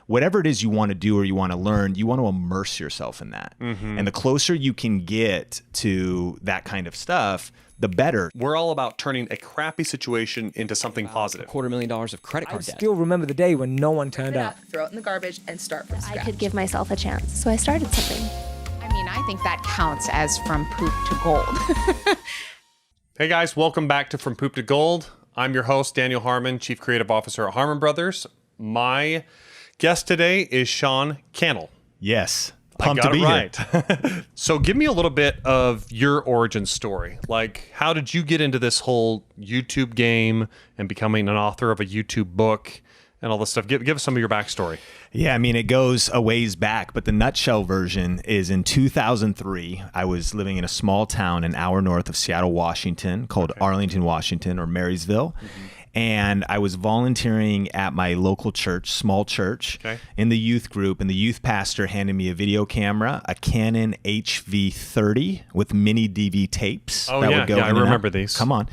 whatever it is you want to do or you want to learn, you want to immerse yourself in that. And the closer you can get to that kind of stuff, the better. We're all about turning a crappy situation into something positive. $250,000 of credit I card debt. still remember the day when no one turned up. Throw it in the garbage and start from scratch. I could give myself a chance, so I started something. I mean, I think that counts as from poop to gold. Hey guys, welcome back to From Poop to Gold. I'm your host, Daniel Harmon, Chief Creative Officer at Harmon Brothers. My guest today is Sean Cannell. Yes. I Pumped got to be it right. here. So give me a little bit of your origin story. Like, how did you get into this whole YouTube game and becoming an author of a YouTube book and all this stuff? Give us some of your backstory. Yeah, I mean, it goes a ways back, but the nutshell version is in 2003, I was living in a small town an hour north of Seattle, Washington, called Arlington, Washington, or Marysville. And I was volunteering at my local church, small church, in the youth group. And the youth pastor handed me a video camera, a Canon HV30 with mini DV tapes. Oh, that yeah. would go Yeah, I in and remember out. these. Come on.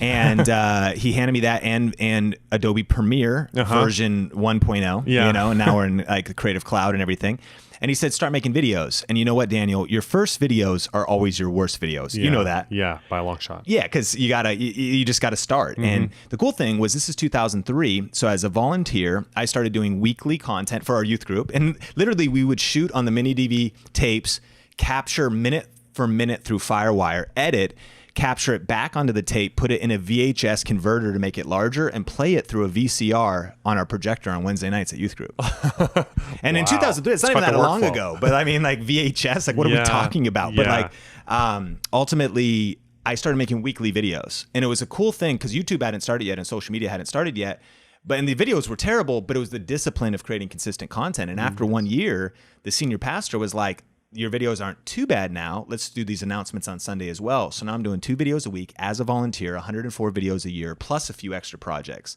And he handed me that and Adobe Premiere version 1.0, you know, and now we're in like the Creative Cloud and everything. And he said, start making videos. And you know what, Daniel? Your first videos are always your worst videos. Yeah. You know that. Yeah, by a long shot. Yeah, because you just got to start. And the cool thing was this is 2003. So as a volunteer, I started doing weekly content for our youth group. And literally we would shoot on the mini DV tapes, capture minute for minute through Firewire, edit, capture it back onto the tape, put it in a VHS converter to make it larger, and play it through a VCR on our projector on Wednesday nights at youth group. And in 2003, it's not even that long ago, but I mean, like VHS, like what are we talking about? But like ultimately, I started making weekly videos, and it was a cool thing because YouTube hadn't started yet and social media hadn't started yet. And the videos were terrible, but it was the discipline of creating consistent content. And after 1 year, the senior pastor was like, your videos aren't too bad now. Let's do these announcements on Sunday as well. So now I'm doing 2 videos a week as a volunteer, 104 videos a year, plus a few extra projects.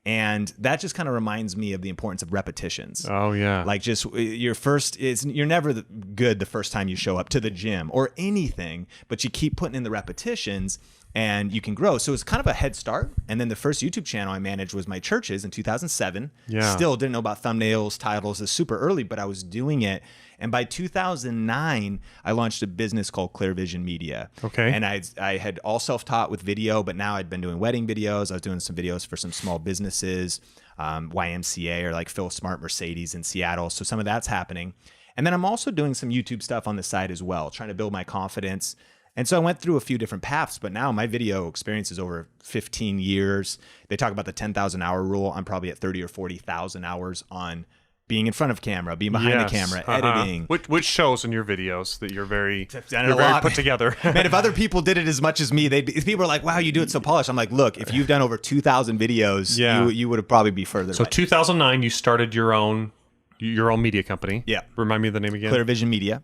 And that just kind of reminds me of the importance of repetitions. Oh, yeah. Like just you're never good the first time you show up to the gym or anything, but you keep putting in the repetitions and you can grow. So it's kind of a head start. And then the first YouTube channel I managed was my church's in 2007. Yeah. Still didn't know about thumbnails, titles. It's super early, but I was doing it. And by 2009, I launched a business called Clear Vision Media. Okay. And I had all self-taught with video, but now I'd been doing wedding videos. I was doing some videos for some small businesses, YMCA or like Phil Smart Mercedes in Seattle. So some of that's happening. And then I'm also doing some YouTube stuff on the side as well, trying to build my confidence. And so I went through a few different paths, but now my video experience is over 15 years. They talk about the 10,000 hour rule. I'm probably at 30 or 40,000 hours on being in front of camera, being behind the camera, editing. Which shows in your videos that you're very put together. Man, if other people did it as much as me, people are like, wow, you do it so polished. I'm like, look, if you've done over 2,000 videos, you would have probably be further. So 2009, you started your own media company. Yeah. Remind me of the name again. Clear Vision Media.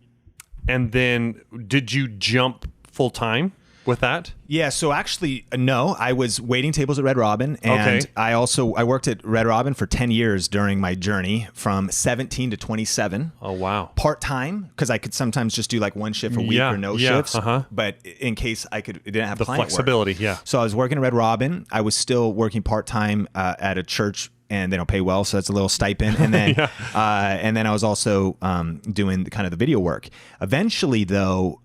And then did you jump full time with that? Yeah, so actually, no, I was waiting tables at Red Robin, and I worked at Red Robin for 10 years during my journey from 17 to 27. Oh, wow. Part-time, because I could sometimes just do like one shift a week or no shifts, but in case I didn't have the client flexibility, work. So I was working at Red Robin. I was still working part-time at a church, and they don't pay well, so that's a little stipend. And then, and then I was also doing kind of the video work. Eventually, though,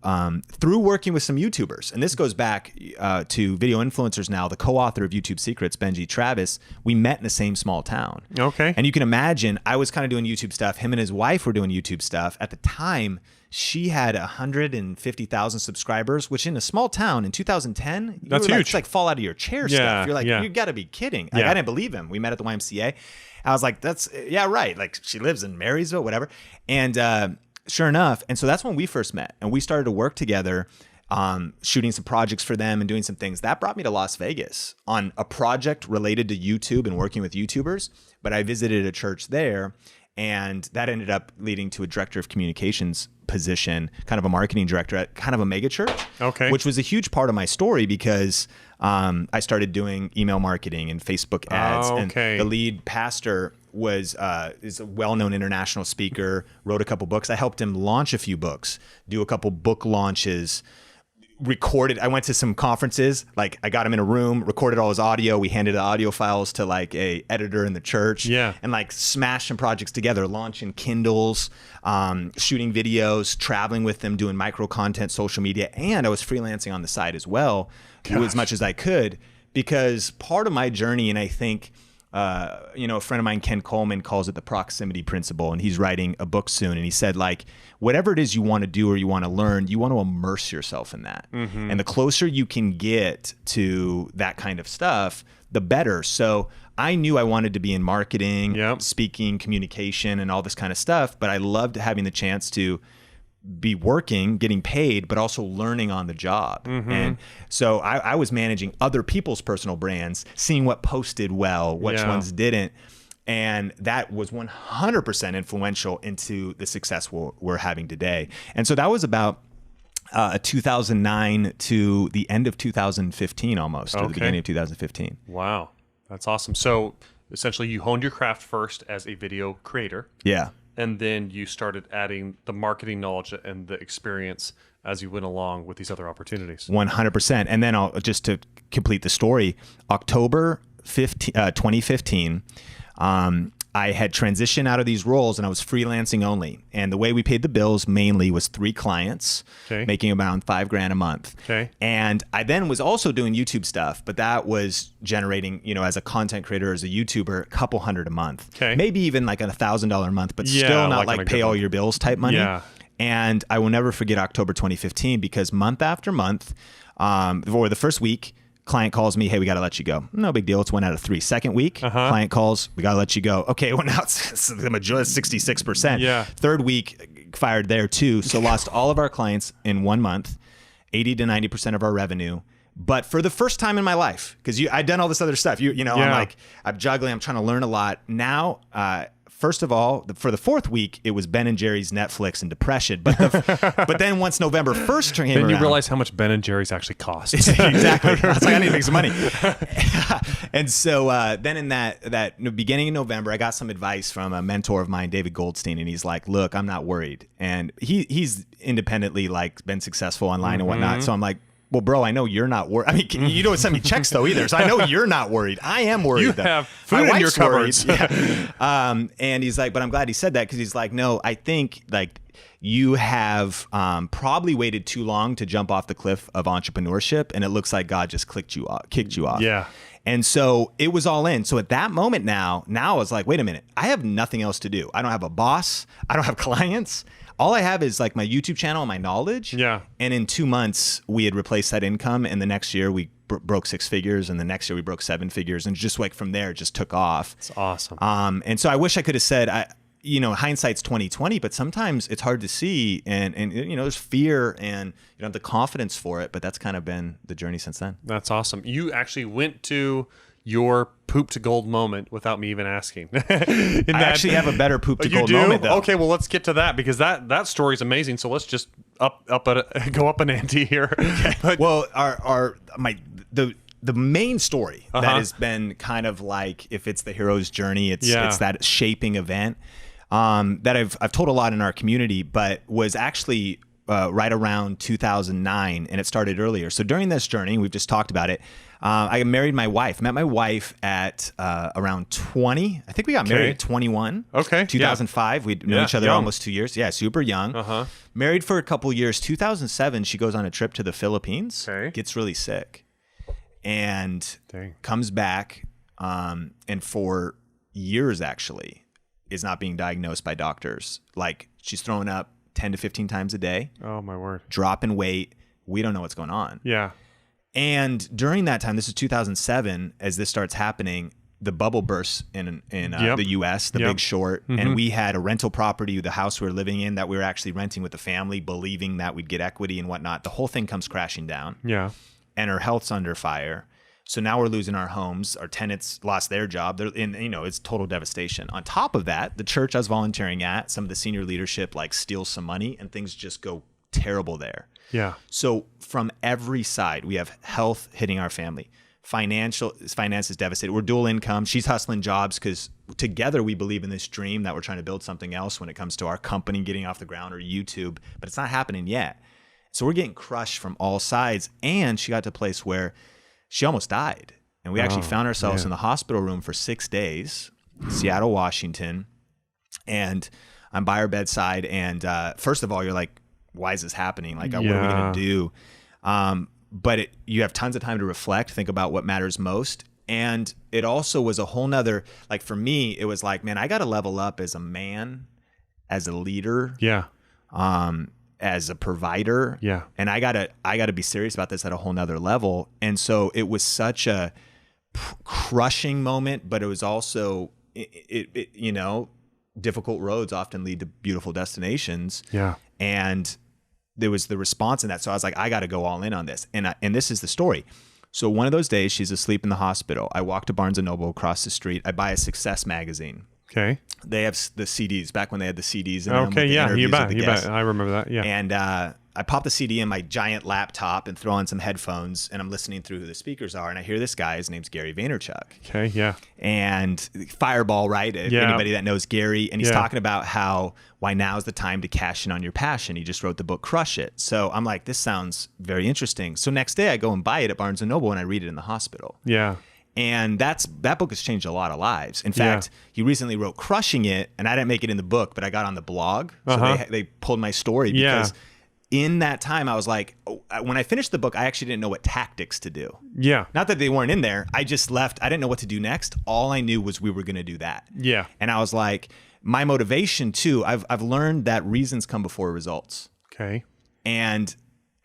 through working with some YouTubers, and this goes back to video influencers now, the co-author of YouTube Secrets, Benji Travis, we met in the same small town. Okay. And you can imagine, I was kind of doing YouTube stuff. Him and his wife were doing YouTube stuff. At the time, she had 150,000 subscribers, which in a small town in 2010, that's huge. Like, it's like fall out of your chair stuff. You're like, you got to be kidding. Like, I didn't believe him. We met at the YMCA. I was like, right. Like she lives in Marysville, whatever. And sure enough. And so that's when we first met, and we started to work together, shooting some projects for them and doing some things. That brought me to Las Vegas on a project related to YouTube and working with YouTubers. But I visited a church there, and that ended up leading to a director of communications position, kind of a marketing director at kind of a mega church, which was a huge part of my story because I started doing email marketing and Facebook ads. And the lead pastor is a well-known international speaker, wrote a couple books. I helped him launch a few books, do a couple book launches, recorded. I went to some conferences. Like I got him in a room, recorded all his audio. We handed the audio files to like a editor in the church. Yeah. And like smashed some projects together, launching Kindles, shooting videos, traveling with them, doing micro content, social media. And I was freelancing on the side as well, as much as I could, because part of my journey, and I think, a friend of mine, Ken Coleman, calls it the proximity principle, and he's writing a book soon. And he said, like, whatever it is you want to do or you want to learn, you want to immerse yourself in that. And the closer you can get to that kind of stuff, the better. So I knew I wanted to be in marketing, speaking, communication, and all this kind of stuff. But I loved having the chance to be working, getting paid, but also learning on the job. And so I was managing other people's personal brands, seeing what posted well, which ones didn't. And that was 100% influential into the success we're having today. And so that was about 2009 to the end of 2015 almost, or the beginning of 2015. Wow. That's awesome. So essentially you honed your craft first as a video creator. Yeah. And then you started adding the marketing knowledge and the experience as you went along with these other opportunities. 100%. And then just to complete the story, October 2015, I had transitioned out of these roles and I was freelancing only. And the way we paid the bills mainly was 3 clients, making around $5,000 a month. And I then was also doing YouTube stuff, but that was generating, as a content creator, as a YouTuber, a couple hundred a month, maybe even like $1,000 a month, but still not like pay all your bills type money. And I will never forget October 2015, because month after month, or the first week, client calls me, hey, we got to let you go. No big deal. It's 1 out of 3. Second week, client calls, we got to let you go. Okay, well, now it's the majority, 66%. Third week, fired there too. So lost all of our clients in 1 month, 80 to 90% of our revenue. But for the first time in my life, because I'd done all this other stuff, I'm juggling, I'm trying to learn a lot. Now, first of all, for the 4th week, it was Ben and Jerry's, Netflix, and depression. But but then once November 1st came around, then you realize how much Ben and Jerry's actually cost. Exactly. I was like, I need to make some money. And so then in that beginning of November, I got some advice from a mentor of mine, David Goldstein, and he's like, look, I'm not worried. And he's independently like been successful online and whatnot. So I'm like, well, bro, I know you're not worried. I mean, you don't send me checks though either, so I know you're not worried. I am worried. You though. have food in your cupboards. And he's like, but I'm glad he said that, because he's like, no, I think like you have probably waited too long to jump off the cliff of entrepreneurship, and it looks like God just kicked you off. Yeah. And so it was all in. So at that moment now I was like, wait a minute, I have nothing else to do. I don't have a boss. I don't have clients. All I have is like my YouTube channel and my knowledge. Yeah. And in 2 months, we had replaced that income. And the next year, we broke 6 figures. And the next year, we broke 7 figures. And just like from there, it just took off. It's awesome. And so I wish I could have said, hindsight's 20/20, but sometimes it's hard to see. And there's fear and you don't have the confidence for it. But that's kind of been the journey since then. That's awesome. You actually went to your poop to gold moment without me even asking. I actually have a better poop to gold moment though. Okay, well, let's get to that, because that story is amazing. So let's just go up an ante here. Okay. Well, the main story that has been kind of like, if it's the hero's journey, it's that shaping event that I've told a lot in our community, but was actually right around 2009, and it started earlier. So during this journey, we've just talked about it. I married my wife. Met my wife at around 20. I think we got married at 21. Okay. 2005. We'd known each other almost 2 years. Yeah, super young. Married for a couple years. 2007, she goes on a trip to the Philippines. Gets really sick, and comes back, and for years actually is not being diagnosed by doctors. Like, she's throwing up 10 to 15 times a day. Oh my word. Dropping weight. We don't know what's going on. Yeah. And during that time, this is 2007, as this starts happening, the bubble bursts in the U.S., the Big Short, and we had a rental property, the house we were living in, that we were actually renting with the family, believing that we'd get equity and whatnot. The whole thing comes crashing down. Yeah. And our health's under fire. So now we're losing our homes. Our tenants lost their job. It's total devastation. On top of that, the church I was volunteering at, some of the senior leadership steals some money, and things just go terrible there. Yeah. So from every side, we have health hitting our family. Finance is devastated. We're dual income. She's hustling jobs because together we believe in this dream that we're trying to build something else when it comes to our company getting off the ground or YouTube, but it's not happening yet. So we're getting crushed from all sides. And she got to a place where she almost died. And we actually found ourselves in the hospital room for 6 days, Seattle, Washington. And I'm by her bedside. And first of all, you're like, why is this happening? Like, what are we going to do? But you have tons of time to reflect, think about what matters most. And it also was a whole nother, like for me, it was like, man, I got to level up as a man, as a leader. Yeah. As a provider. Yeah. And I gotta be serious about this at a whole nother level. And so it was such a crushing moment, but it was also, it you know, difficult roads often lead to beautiful destinations. Yeah. And there was the response in that. So I was like, I got to go all in on this. And this is the story. So one of those days she's asleep in the hospital. I walk to Barnes & Noble across the street. I buy a Success magazine. Okay. They have the CDs back when they had the CDs. And Okay. Yeah. You bet. I remember that. Yeah. And I pop the CD in my giant laptop and throw on some headphones, and I'm listening through who the speakers are. And I hear this guy. His name's Gary Vaynerchuk. Okay. Yeah. And Fireball, right? Anybody that knows Gary. And he's talking about why now is the time to cash in on your passion. He just wrote the book Crush It. So I'm like, this sounds very interesting. So next day I go and buy it at Barnes & Noble, and I read it in the hospital. Yeah. And that book has changed a lot of lives. In fact, he recently wrote Crushing It, and I didn't make it in the book, but I got on the blog. So they pulled my story because in that time I was like, when I finished the book, I actually didn't know what tactics to do. Yeah. Not that they weren't in there. I just left. I didn't know what to do next. All I knew was we were going to do that. Yeah. And I was like, my motivation too, I've learned that reasons come before results. Okay. And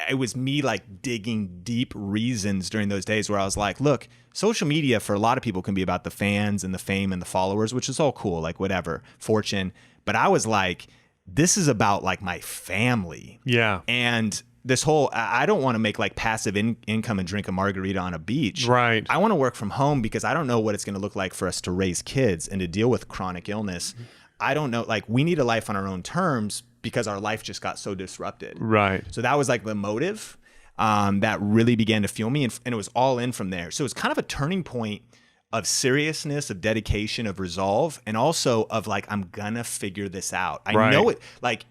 it was me like digging deep reasons during those days where I was like, look, social media for a lot of people can be about the fans and the fame and the followers, which is all cool, like whatever, fortune. But I was like, this is about like my family. Yeah. And this whole, I don't want to make like passive income and drink a margarita on a beach. Right. I want to work from home because I don't know what it's going to look like for us to raise kids and to deal with chronic illness. I don't know, like we need a life on our own terms because our life just got so disrupted. Right. So that was like the motive that really began to fuel me, and it was all in from there. So it was kind of a turning point of seriousness, of dedication, of resolve, and also of like, I'm gonna figure this out. I know it, like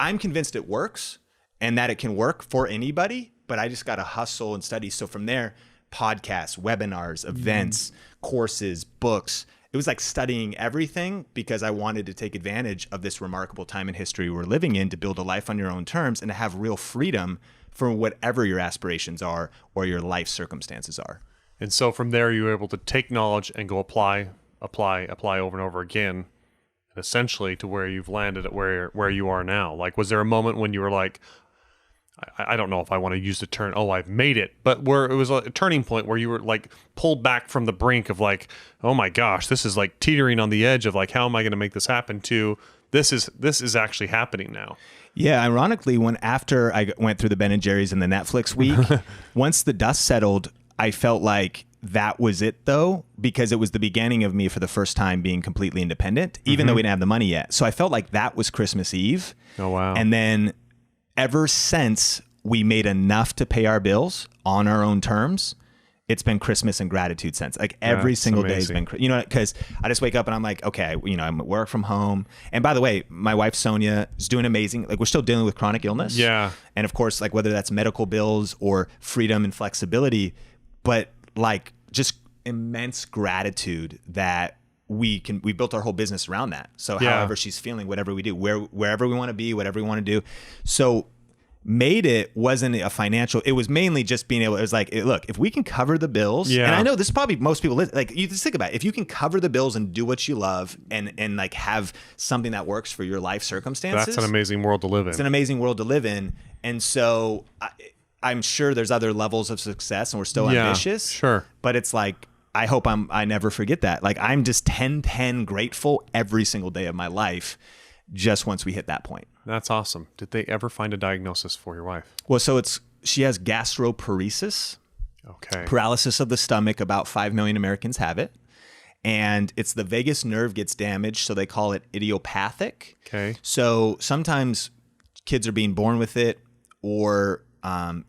I'm convinced it works and that it can work for anybody, but I just gotta hustle and study. So from there, podcasts, webinars, events, courses, books. It was like studying everything because I wanted to take advantage of this remarkable time in history we're living in to build a life on your own terms and to have real freedom for whatever your aspirations are or your life circumstances are. And so from there, you were able to take knowledge and go apply over and over again, essentially to where you've landed at where you are now. Like, was there a moment when you were like, I don't know if I want to use the term, I've made it, but where it was a turning point where you were like pulled back from the brink of like, oh my gosh, this is like teetering on the edge of like, how am I going to make this happen, to this is actually happening now. Yeah, ironically, after I went through the Ben and Jerry's and the Netflix week, once the dust settled, I felt like that was it though, because it was the beginning of me for the first time being completely independent, even though we didn't have the money yet. So I felt like that was Christmas Eve. Oh, wow. And then ever since we made enough to pay our bills on our own terms, it's been Christmas and gratitude since. Like every single day has been, because I just wake up and I'm like, okay, I'm at work from home. And by the way, my wife Sonia is doing amazing. Like we're still dealing with chronic illness. Yeah. And of course, like whether that's medical bills or freedom and flexibility, but like just immense gratitude that we built our whole business around that. So however she's feeling, whatever we do, wherever we want to be, whatever we want to do. So made it wasn't a financial, it was mainly just being able, it was like, look, if we can cover the bills, and I know this is probably most people, like you just think about it, if you can cover the bills and do what you love and like have something that works for your life circumstances. That's an amazing world to live in. It's an amazing world to live in. And so I'm sure there's other levels of success and we're still ambitious. Sure. But it's like, I hope I never forget that. Like I'm just 10/10 grateful every single day of my life just once we hit that point. That's awesome. Did they ever find a diagnosis for your wife? Well, so she has gastroparesis. Okay. Paralysis of the stomach. About 5 million Americans have it. And it's the vagus nerve gets damaged, so they call it idiopathic. Okay. So sometimes kids are being born with it, or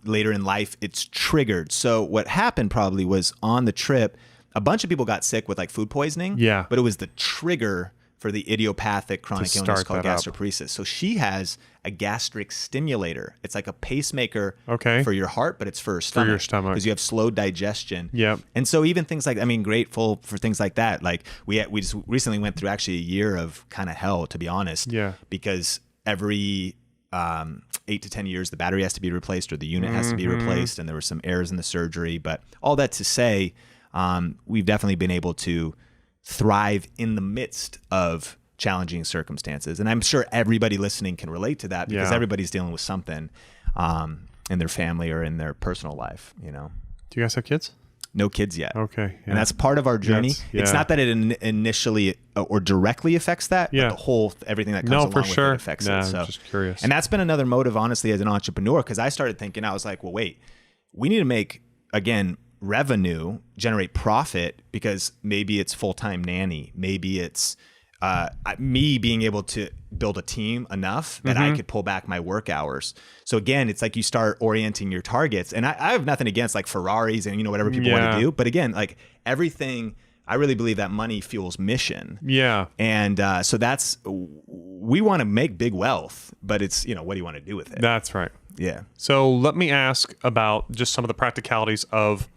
later in life it's triggered. So what happened probably was on the trip, a bunch of people got sick with like food poisoning. Yeah. But it was the trigger for the idiopathic chronic illness start called that up. gastroparesis. So she has a gastric stimulator. It's like a pacemaker Okay. for your heart, but it's for your stomach. because you have slow digestion. Yep. And so even things like, I mean, grateful for things like that. Like we just recently went through actually a year of kind of hell, to be honest. Yeah. Because every 8 to 10 years, the battery has to be replaced or the unit has to be replaced. And there were some errors in the surgery. But all that to say, we've definitely been able to thrive in the midst of challenging circumstances. And I'm sure everybody listening can relate to that because Yeah. everybody's dealing with something in their family or in their personal life, you know. Do you guys have kids? No kids yet. Okay. Yeah. And that's part of our journey. Yeah. It's not that it initially or directly affects that, Yeah. but the whole, everything that comes No, along for with sure. it affects Yeah, it. I'm So, just curious. And that's been another motive, honestly, as an entrepreneur, because I started thinking, I was like, well, wait, we need to make, again, revenue, generate profit, because maybe it's full-time nanny. Maybe it's me being able to build a team enough that I could pull back my work hours. So again, it's like you start orienting your targets. And I have nothing against like Ferraris and, you know, whatever people want Yeah. to do. But again, like everything, I really believe that money fuels mission. Yeah. And so we want to make big wealth, but it's, you know, what do you want to do with it? That's right. Yeah. So let me ask about just some of the practicalities of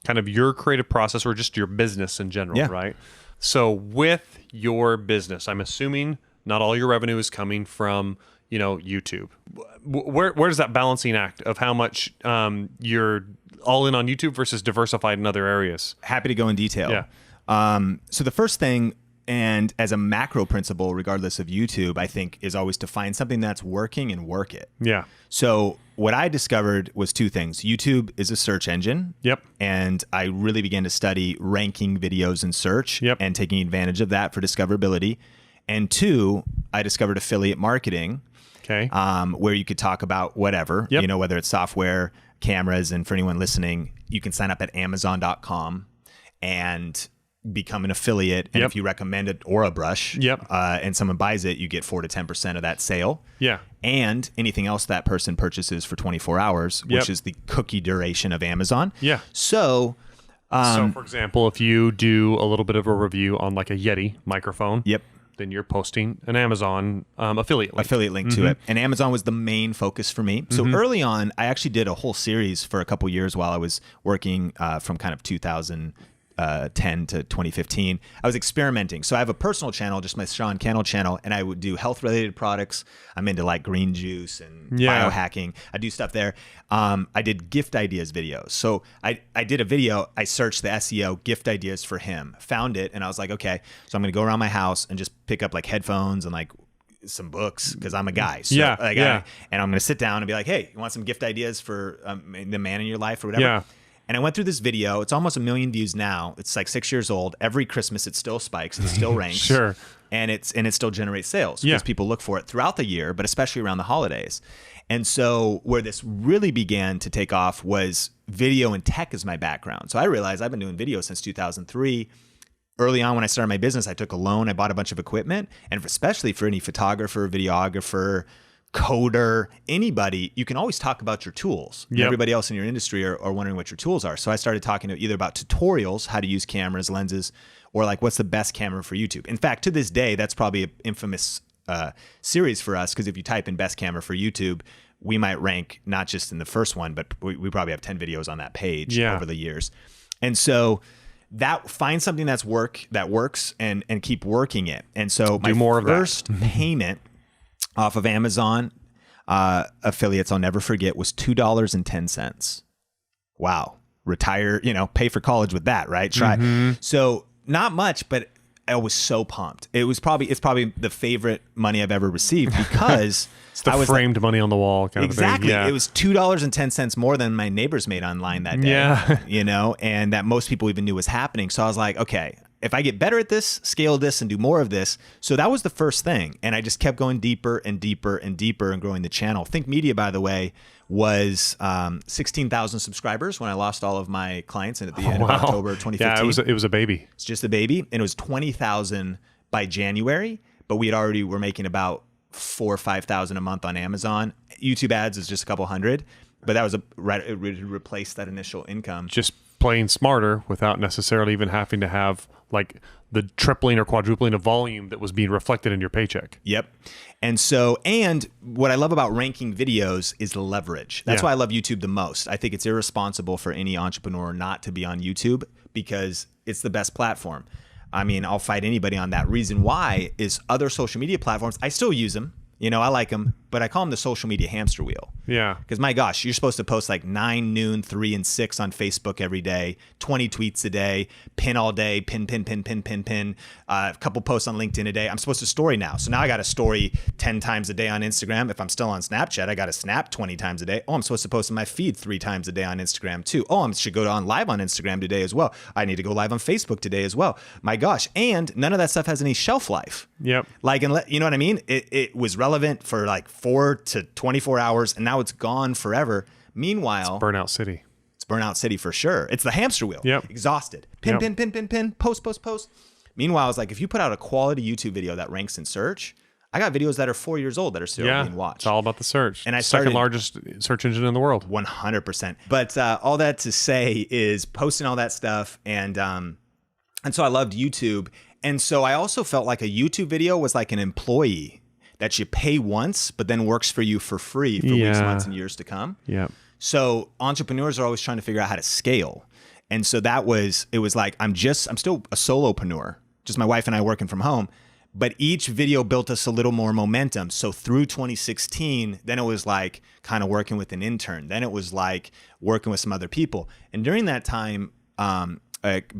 kind of your creative process or just your business in general, Yeah. right? So with your business, I'm assuming not all your revenue is coming from, you know, YouTube. Where does that balancing act of how much you're all in on YouTube versus diversified in other areas? Happy to go in detail. Yeah. So the first thing, and as a macro principle, regardless of YouTube, I think is always to find something that's working and work it. Yeah. So what I discovered was two things. YouTube is a search engine. Yep. And I really began to study ranking videos in search Yep. and taking advantage of that for discoverability. And two, I discovered affiliate marketing, Okay. where you could talk about whatever, Yep. you know, whether it's software, cameras, and for anyone listening, you can sign up at Amazon.com and become an affiliate. And Yep. if you recommend it or a brush, Yep. and someone buys it, you get 4 to 10% of that sale. Yeah. And anything else that person purchases for 24 hours, which Yep. is the cookie duration of Amazon. Yeah. So, So for example, if you do a little bit of a review on like a Yeti microphone, yep. then you're posting an Amazon affiliate link. Affiliate link to it. And Amazon was the main focus for me. So early on, I actually did a whole series for a couple years while I was working from kind of 2010 to 2015. I was experimenting. So I have a personal channel, just my Sean Cannell channel, and I would do health related products. I'm into like green juice and Yeah. biohacking. I do stuff there. I did gift ideas videos. So I did a video. I searched the SEO gift ideas for him, found it, and I was like, okay, so I'm going to go around my house and just pick up like headphones and like some books because I'm a guy. So, Yeah, like, yeah. and I'm going to sit down and be like, hey, you want some gift ideas for the man in your life or whatever? Yeah. And I went through this video. It's almost 1 million views now. It's like 6 years old. Every Christmas, it still spikes. It still ranks. Sure. And it still generates sales Yeah. because people look for it throughout the year, but especially around the holidays. And so where this really began to take off was video and tech is my background. So I realized I've been doing video since 2003. Early on when I started my business, I took a loan. I bought a bunch of equipment. And especially for any photographer, videographer, coder, anybody, you can always talk about your tools. And Yep. everybody else in your industry are wondering what your tools are. So I started talking to either about tutorials, how to use cameras, lenses, or like what's the best camera for YouTube. In fact, to this day, that's probably an infamous series for us because if you type in best camera for YouTube, we might rank not just in the first one, but we probably have 10 videos on that page Yeah. over the years. And so that find something that works and keep working it. And so my more of that. first payment off of Amazon affiliates, I'll never forget, was $2.10. Wow. Retire, pay for college with that, right? Try. So not much, but I was so pumped. It's probably the favorite money I've ever received because It's the I was framed money on the wall kind exactly. of thing. Yeah. It was $2.10 more than my neighbors made online that day. Yeah. And that most people even knew was happening. So I was like, okay, if I get better at this, scale this and do more of this. So that was the first thing. And I just kept going deeper and deeper and deeper and growing the channel. Think Media, by the way, was 16,000 subscribers when I lost all of my clients at the end of October 2015. Yeah, it was a baby. It's just a baby. And it was 20,000 by January, but we were making about 4,000 or 5,000 a month on Amazon. YouTube ads is just a couple hundred, but that was it replaced that initial income. Just playing smarter without necessarily even having to have like the tripling or quadrupling of volume that was being reflected in your paycheck. Yep. And so, and what I love about ranking videos is the leverage. That's why I love YouTube the most. I think it's irresponsible for any entrepreneur not to be on YouTube because it's the best platform. I mean, I'll fight anybody on that. Reason why is other social media platforms, I still use them. You know, I like them, but I call them the social media hamster wheel. Yeah. Because my gosh, you're supposed to post like 9, noon, 3, and 6 on Facebook every day, 20 tweets a day, pin all day, pin, a couple posts on LinkedIn a day. I'm supposed to story now. So now I got to story 10 times a day on Instagram. If I'm still on Snapchat, I got to snap 20 times a day. Oh, I'm supposed to post in my feed 3 times a day on Instagram too. Oh, I should go on live on Instagram today as well. I need to go live on Facebook today as well. My gosh. And none of that stuff has any shelf life. Yep. Like, you know what I mean? It was relevant for like 4 to 24 hours and now it's gone forever. Meanwhile, Burnout City. It's Burnout City for sure. It's the hamster wheel. Yep. Exhausted. Pin, post. Meanwhile, it's like if you put out a quality YouTube video that ranks in search, I got videos that are 4 years old that are still being watched. It's all about the search. And I second largest search engine in the world. 100%. But all that to say is posting all that stuff and so I loved YouTube. And so I also felt like a YouTube video was like an employee that you pay once, but then works for you for free for weeks, months, and years to come. Yeah. So entrepreneurs are always trying to figure out how to scale. And so it was like, I'm still a solopreneur, just my wife and I working from home, but each video built us a little more momentum. So through 2016, then it was like kind of working with an intern. Then it was like working with some other people. And during that time,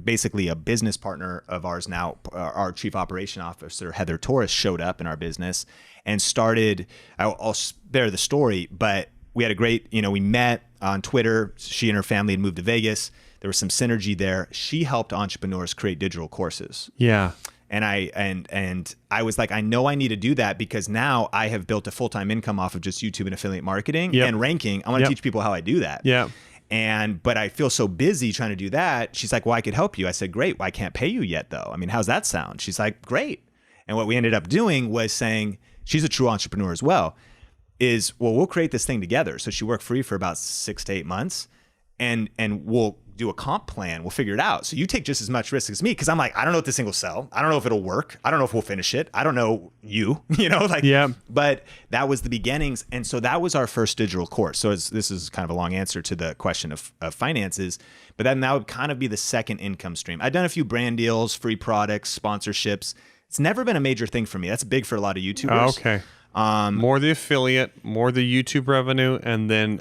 basically a business partner of ours now, our chief operation officer, Heather Torres, showed up in our business and started, I'll spare the story, but we had a great, we met on Twitter. She and her family had moved to Vegas. There was some synergy there. She helped entrepreneurs create digital courses. Yeah. And I was like, I know I need to do that because now I have built a full-time income off of just YouTube and affiliate marketing and ranking. I want to teach people how I do that. Yeah. But I feel so busy trying to do that. She's like, well, I could help you. I said, great. Well, I can't pay you yet though. I mean, how's that sound? She's like, great. And what we ended up doing was saying, she's a true entrepreneur as well, we'll create this thing together. So she worked free for about 6 to 8 months and we'll do a comp plan. We'll figure it out. So you take just as much risk as me. Cause I'm like, I don't know if this thing will sell. I don't know if it'll work. I don't know if we'll finish it. I don't know but that was the beginnings. And so that was our first digital course. So this is kind of a long answer to the question of finances, but then that would kind of be the second income stream. I've done a few brand deals, free products, sponsorships. It's never been a major thing for me. That's big for a lot of YouTubers. Okay. More the affiliate, more the YouTube revenue, and then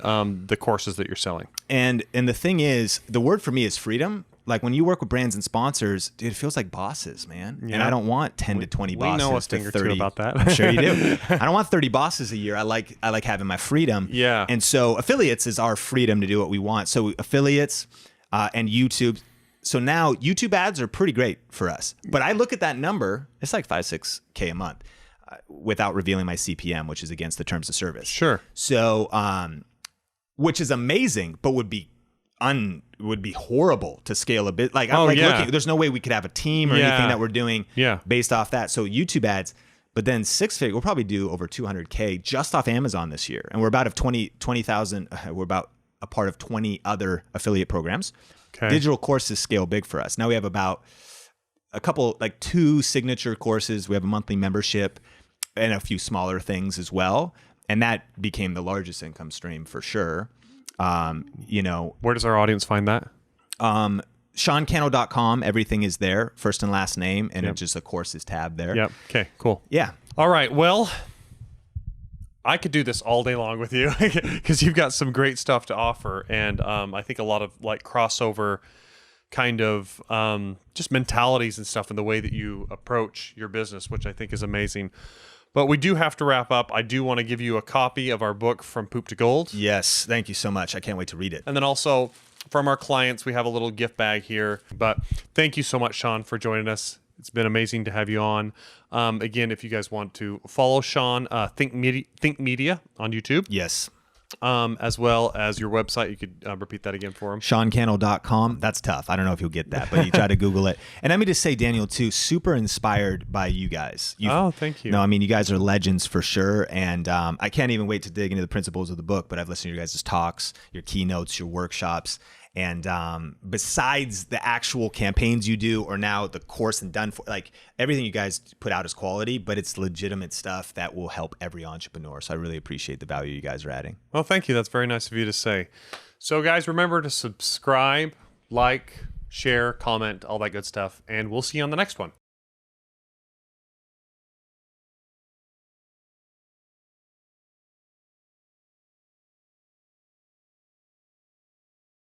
the courses that you're selling. And the thing is, the word for me is freedom. Like when you work with brands and sponsors, dude, it feels like bosses, man. Yeah. And I don't want 10 to 20 bosses. We know a thing or 30. two about that. I'm sure you do. I don't want 30 bosses a year. I like having my freedom. Yeah. And so affiliates is our freedom to do what we want. So affiliates and YouTube. So now YouTube ads are pretty great for us. But I look at that number, it's like 5-6K a month without revealing my CPM, which is against the terms of service. Sure. So, which is amazing, but would be horrible to scale a bit. Like, I'm looking, there's no way we could have a team or anything that we're doing based off that. So YouTube ads, but then 6-figure, we'll probably do over 200K just off Amazon this year. And we're about 20,000, we're about a part of 20 other affiliate programs. Okay. Digital courses scale big for us. Now we have about a couple, like 2 signature courses. We have a monthly membership and a few smaller things as well. And that became the largest income stream for sure. Where does our audience find that? SeanCannell.com. Everything is there, first and last name, and it's just a courses tab there. Yep. Okay, cool. Yeah. All right. Well, I could do this all day long with you because you've got some great stuff to offer. And I think a lot of like crossover kind of just mentalities and stuff in the way that you approach your business, which I think is amazing. But we do have to wrap up. I do want to give you a copy of our book, From Poop to Gold. Yes. Thank you so much. I can't wait to read it. And then also from our clients, we have a little gift bag here. But thank you so much, Sean, for joining us. It's been amazing to have you on. Again, if you guys want to follow Sean, Think Media on YouTube. Yes. As well as your website. You could repeat that again for him. SeanCannell.com. That's tough. I don't know if you'll get that, but you try to Google it. And let me just say, Daniel, too, super inspired by you guys. Thank you. No, I mean, you guys are legends for sure. And I can't even wait to dig into the principles of the book, but I've listened to your guys' talks, your keynotes, your workshops. And besides the actual campaigns you do, or now the course and done for, like everything you guys put out is quality, but it's legitimate stuff that will help every entrepreneur. So I really appreciate the value you guys are adding. Well, thank you. That's very nice of you to say. So guys, remember to subscribe, like, share, comment, all that good stuff. And we'll see you on the next one.